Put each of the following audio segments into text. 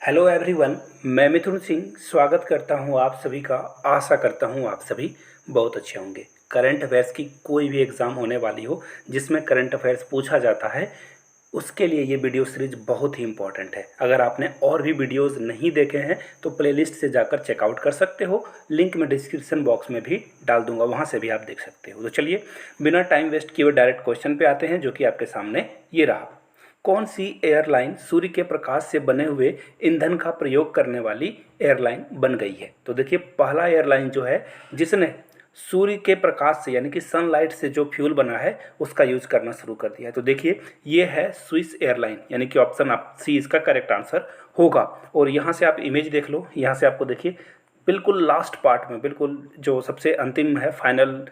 Hello everyone. मैं मिथुन सिंह स्वागत करता हूं आप सभी का। आशा करता हूं आप सभी बहुत अच्छे होंगे। करंट अफेयर्स की कोई भी एग्ज़ाम होने वाली हो जिसमें करंट अफेयर्स पूछा जाता है, उसके लिए ये वीडियो सीरीज बहुत ही इंपॉर्टेंट है। अगर आपने और भी वीडियोस नहीं देखे हैं तो प्लेलिस्ट से जाकर चेकआउट कर सकते हो। लिंक मैं डिस्क्रिप्शन बॉक्स में भी डाल दूंगा, वहाँ से भी आप देख सकते हो। तो चलिए बिना टाइम वेस्ट किए हुए डायरेक्ट क्वेश्चन पे आते हैं, जो कि आपके सामने ये रहा। कौन सी एयरलाइन सूर्य के प्रकाश से बने हुए ईंधन का प्रयोग करने वाली एयरलाइन बन गई है? तो देखिए, पहला एयरलाइन जो है जिसने सूर्य के प्रकाश से यानी कि सनलाइट से जो फ्यूल बना है उसका यूज करना शुरू कर दिया है। तो देखिए, ये है स्विस एयरलाइन, यानी कि ऑप्शन आप सी इसका करेक्ट आंसर होगा। और यहाँ से आप इमेज देख लो, यहाँ से आपको देखिए बिल्कुल लास्ट पार्ट में, बिल्कुल जो सबसे अंतिम है, फाइनल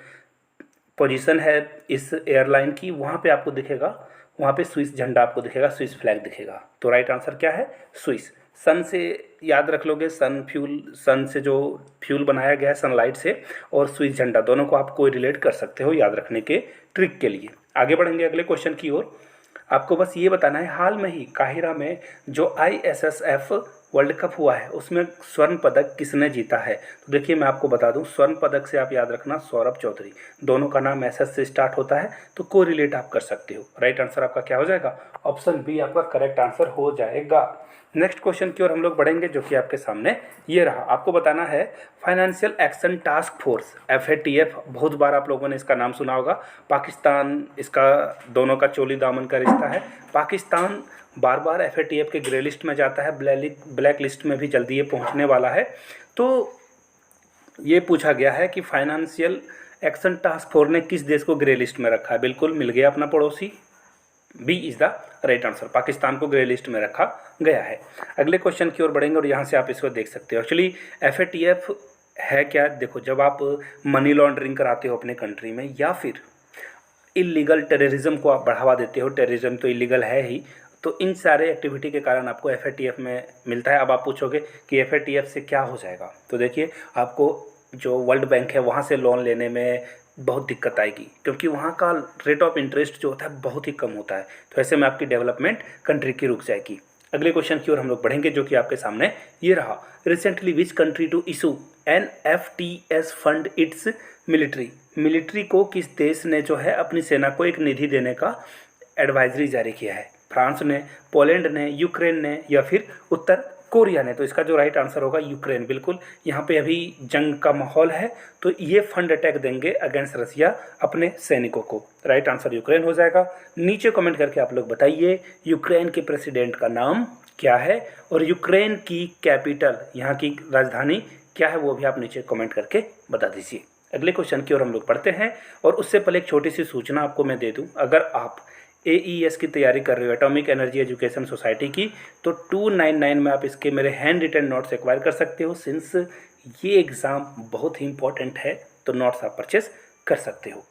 पोजीशन है इस एयरलाइन की, वहाँ पे आपको दिखेगा, वहाँ पे स्विस झंडा आपको दिखेगा, स्विस फ्लैग दिखेगा। तो राइट आंसर क्या है? स्विस। सन से याद रख लोगे, सन फ्यूल, सन से जो फ्यूल बनाया गया है सनलाइट से, और स्विस झंडा दोनों को आप कोई रिलेट कर सकते हो याद रखने के ट्रिक के लिए। आगे बढ़ेंगे अगले क्वेश्चन की ओर। आपको बस ये बताना है, हाल में ही काहिरा में जो ISSF वर्ल्ड कप हुआ है उसमें स्वर्ण पदक किसने जीता है? तो देखिए, मैं आपको बता दूं, स्वर्ण पदक से आप याद रखना सौरभ चौधरी। दोनों का नाम एसएस से स्टार्ट होता है, तो को रिलेट आप कर सकते हो। राइट आंसर आपका क्या हो जाएगा? ऑप्शन बी आपका करेक्ट आंसर हो जाएगा। नेक्स्ट क्वेश्चन की ओर हम लोग बढ़ेंगे, जो कि आपके सामने ये रहा। आपको बताना है, financial action task force FATF, बहुत बार आप लोगों ने इसका नाम सुना होगा। पाकिस्तान, इसका दोनों का चोली दामन का रिश्ता है। पाकिस्तान बार बार FATF के ग्रे लिस्ट में जाता है, ब्लैक लिस्ट में भी जल्दी ये पहुंचने वाला है। तो ये पूछा गया है कि फाइनेंशियल एक्शन टास्क फोर्स ने किस देश को ग्रे लिस्ट में रखा है? बिल्कुल मिल गया अपना पड़ोसी, B is the right answer. Pakistan को ग्रे लिस्ट में रखा गया है। अगले क्वेश्चन की ओर बढ़ेंगे और यहाँ से आप इसको देख सकते हो। एक्चुअली FATF है क्या? देखो, जब आप मनी लॉन्ड्रिंग कराते हो अपने कंट्री में, या फिर इलीगल टेररिज्म को आप बढ़ावा देते हो, टेररिज्म तो इलीगल है ही, तो इन सारे एक्टिविटी के कारण आपको FATF में मिलता है। अब आप पूछोगे कि FATF से क्या हो जाएगा? तो देखिए, आपको जो वर्ल्ड बैंक है वहाँ से लोन लेने में बहुत दिक्कत आएगी, क्योंकि वहाँ का रेट ऑफ इंटरेस्ट जो होता है बहुत ही कम होता है। तो ऐसे में आपकी डेवलपमेंट कंट्री की रुक जाएगी। अगले क्वेश्चन की ओर हम लोग बढ़ेंगे, जो कि आपके सामने ये रहा। Recently which country to issue NFTS fund its military को किस देश ने जो है अपनी सेना को एक निधि देने का एडवाइजरी जारी किया है? फ्रांस ने, पोलैंड ने, यूक्रेन ने, या फिर उत्तर कोरिया ने? तो इसका जो राइट आंसर होगा यूक्रेन। बिल्कुल, यहाँ पे अभी जंग का माहौल है, तो ये फंड अटैक देंगे अगेंस्ट रसिया अपने सैनिकों को। राइट आंसर यूक्रेन हो जाएगा। नीचे कमेंट करके आप लोग बताइए यूक्रेन के प्रेसिडेंट का नाम क्या है, और यूक्रेन की कैपिटल, यहाँ की राजधानी क्या है, वो भी आप नीचे कमेंट करके बता दीजिए। अगले क्वेश्चन की ओर हम लोग पढ़ते हैं, और उससे पहले एक छोटी सी सूचना आपको मैं दे दूं। अगर आप AES की तैयारी कर रहे हो, एटॉमिक एनर्जी एजुकेशन सोसाइटी की, तो 299 में आप इसके मेरे हैंड रिटन नोट्स एक्वायर कर सकते हो। सिंस ये एग्ज़ाम बहुत ही इंपॉर्टेंट है, तो नोट्स आप परचेस कर सकते हो।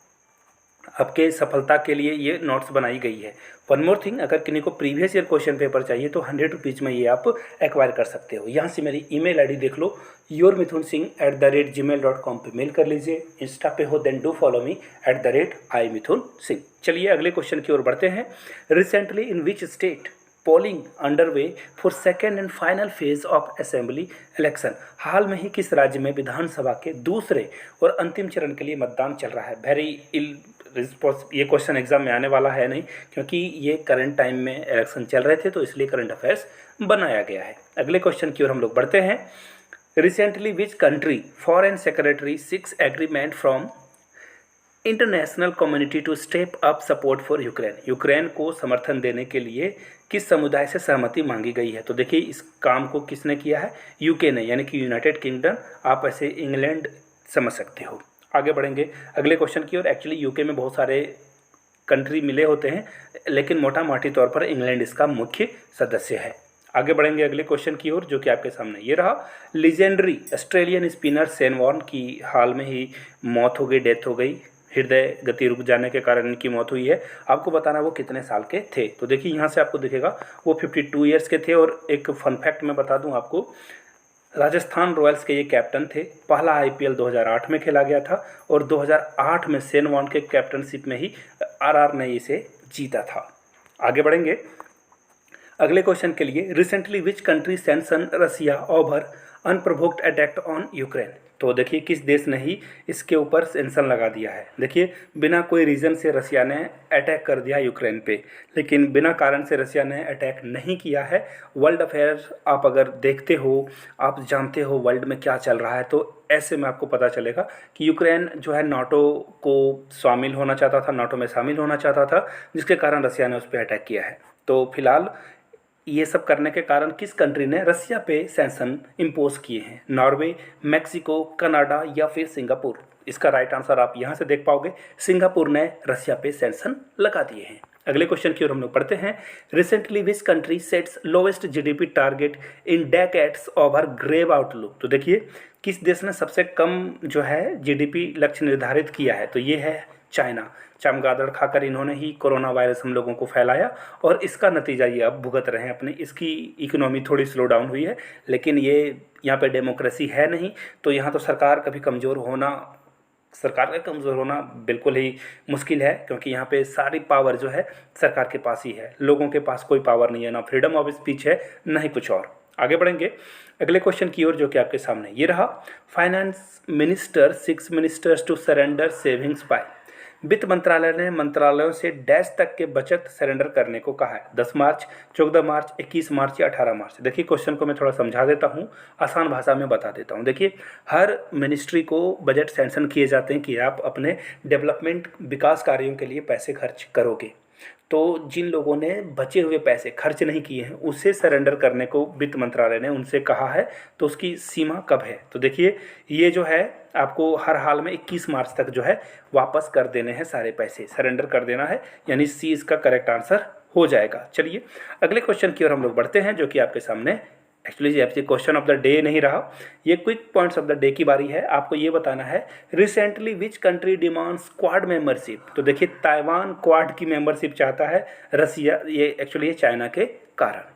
आपके सफलता के लिए ये नोट्स बनाई गई है। वन मोर थिंग, अगर किन्हीं को प्रीवियस ईयर क्वेश्चन पेपर चाहिए तो 100 रुपीज़ में ये आप एक्वायर कर सकते हो। यहाँ से मेरी ईमेल आईडी देख लो, yourmithunsingh@gmail.com पे मेल कर लीजिए। इंस्टा पे हो then do follow me @iMithunSingh। चलिए अगले क्वेश्चन की ओर बढ़ते हैं। Recently in which state polling underway for second and final phase of assembly election? हाल में ही किस राज्य में विधानसभा के दूसरे और अंतिम चरण के लिए मतदान चल रहा है? वेरी ये क्वेश्चन एग्जाम में आने वाला है नहीं, क्योंकि ये करंट टाइम में इलेक्शन चल रहे थे, तो इसलिए करंट अफेयर्स बनाया गया है। अगले क्वेश्चन की ओर हम लोग बढ़ते हैं। Recently which country foreign secretary seeks agreement from international community to step up support for Ukraine? Ukraine को समर्थन देने के लिए किस समुदाय से सहमति मांगी गई है? तो देखिए, इस काम को किसने किया है? यूके ने, यानी कि यूनाइटेड किंगडम। आप ऐसे इंग्लैंड समझ सकते हो। आगे बढ़ेंगे अगले क्वेश्चन की ओर। एक्चुअली यूके में बहुत सारे कंट्री मिले होते हैं, लेकिन मोटा मोटी तौर पर इंग्लैंड इसका मुख्य सदस्य है। आगे बढ़ेंगे अगले क्वेश्चन की ओर, जो कि आपके सामने ये रहा। Legendary Australian spinner Shane Warne की हाल में ही मौत हो गई, डेथ हो गई। हृदय गति रुक जाने के कारण इनकी मौत हुई है। आपको बताना वो कितने साल के थे? तो देखिए, यहाँ से आपको दिखेगा वो 52 ईयर्स के थे। और एक फन फैक्ट मैं बता दूं आपको, राजस्थान रॉयल्स के ये कैप्टन थे। पहला IPL 2008 में खेला गया था, और 2008 में शेन वॉर्न के कैप्टनशिप में ही RR ने इसे जीता था। आगे बढ़ेंगे। अगले क्वेश्चन के लिए, recently which country sanction Russia over unprovoked attack on Ukraine. तो देखिए किस देश ने ही इसके ऊपर सेंक्शन लगा दिया है। देखिए बिना कोई रीज़न से रसिया ने अटैक कर दिया यूक्रेन पे, लेकिन बिना कारण से रसिया ने अटैक नहीं किया है। वर्ल्ड अफेयर आप अगर देखते हो, आप जानते हो वर्ल्ड में क्या चल रहा है, तो ऐसे में आपको पता चलेगा कि यूक्रेन जो है नाटो को शामिल होना चाहता था, नाटो में शामिल होना चाहता था, जिसके कारण रसिया ने उस पर अटैक किया है। तो फिलहाल ये सब करने के कारण किस कंट्री ने रसिया पे सैंक्शन इम्पोज किए हैं? नॉर्वे, मेक्सिको, कनाडा या फिर सिंगापुर? इसका राइट आंसर आप यहाँ से देख पाओगे, सिंगापुर ने रसिया पे सैंक्शन लगा दिए हैं। अगले क्वेश्चन की ओर हम लोग पढ़ते हैं, recently which country sets lowest GDP target in decades over grave outlook. तो देखिए किस देश ने सबसे कम जो है जीडीपी लक्ष्य निर्धारित किया है? तो ये है चाइना। चमगादड़ खाकर इन्होंने ही कोरोना वायरस हम लोगों को फैलाया और इसका नतीजा ये अब भुगत रहे हैं अपने। इसकी इकोनॉमी थोड़ी स्लो डाउन हुई है, लेकिन ये यहाँ पे डेमोक्रेसी है नहीं, तो यहाँ तो सरकार का कमज़ोर होना बिल्कुल ही मुश्किल है, क्योंकि यहाँ पे सारी पावर जो है सरकार के पास ही है। लोगों के पास कोई पावर नहीं है, ना फ्रीडम ऑफ स्पीच है, ना ही कुछ और। आगे बढ़ेंगे अगले क्वेश्चन की ओर, जो कि आपके सामने ये रहा, finance minister 6 ministers to surrender savings by. वित्त मंत्रालय ने मंत्रालयों से डैश तक के बचत सरेंडर करने को कहा है। 10 मार्च, 14 मार्च, 21 मार्च या 18 मार्च? देखिए क्वेश्चन को मैं थोड़ा समझा देता हूँ, आसान भाषा में बता देता हूँ। देखिए हर मिनिस्ट्री को बजट सैंक्शन किए जाते हैं कि आप अपने डेवलपमेंट विकास कार्यों के लिए पैसे खर्च करोगे। तो जिन लोगों ने बचे हुए पैसे खर्च नहीं किए हैं उसे सरेंडर करने को वित्त मंत्रालय ने उनसे कहा है। तो उसकी सीमा कब है? तो देखिए ये जो है आपको हर हाल में 21 मार्च तक जो है वापस कर देने हैं, सारे पैसे सरेंडर कर देना है, यानी सी इसका करेक्ट आंसर हो जाएगा। चलिए अगले क्वेश्चन की ओर हम लोग बढ़ते हैं, जो कि आपके सामने एक्चुअली ये आपसे क्वेश्चन ऑफ द डे नहीं रहा, ये quick points of the day की बारी है। आपको ये बताना है, recently which country demands quad membership. तो देखिए ताइवान क्वाड की मेंबरशिप चाहता है, रसिया ये एक्चुअली ये चाइना के कारण।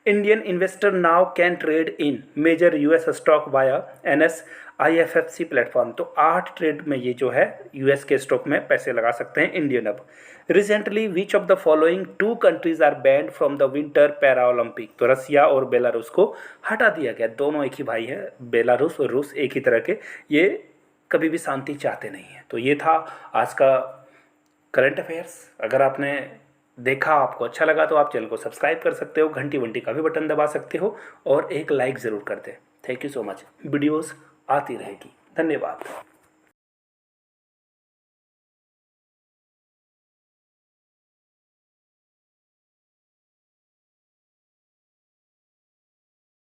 Indian investor now can trade in major US stock via NSIFFC platform. तो 8 ट्रेड में ये जो है यूएस के स्टॉक में पैसे लगा सकते हैं इंडियन अब। Recently which of the following 2 countries are banned from the winter para Olympic. तो रसिया और बेलारूस को हटा दिया गया। दोनों एक ही भाई हैं, बेलारूस और रूस एक ही तरह के, ये कभी भी शांति चाहते नहीं हैं। तो ये था आज का करंट अफेयर्स। अगर आपने देखा, आपको अच्छा लगा, तो आप चैनल को सब्सक्राइब कर सकते हो, घंटी वंटी का भी बटन दबा सकते हो और एक लाइक ज़रूर कर दें। Thank you so much. Videos आती रहेगी। धन्यवाद।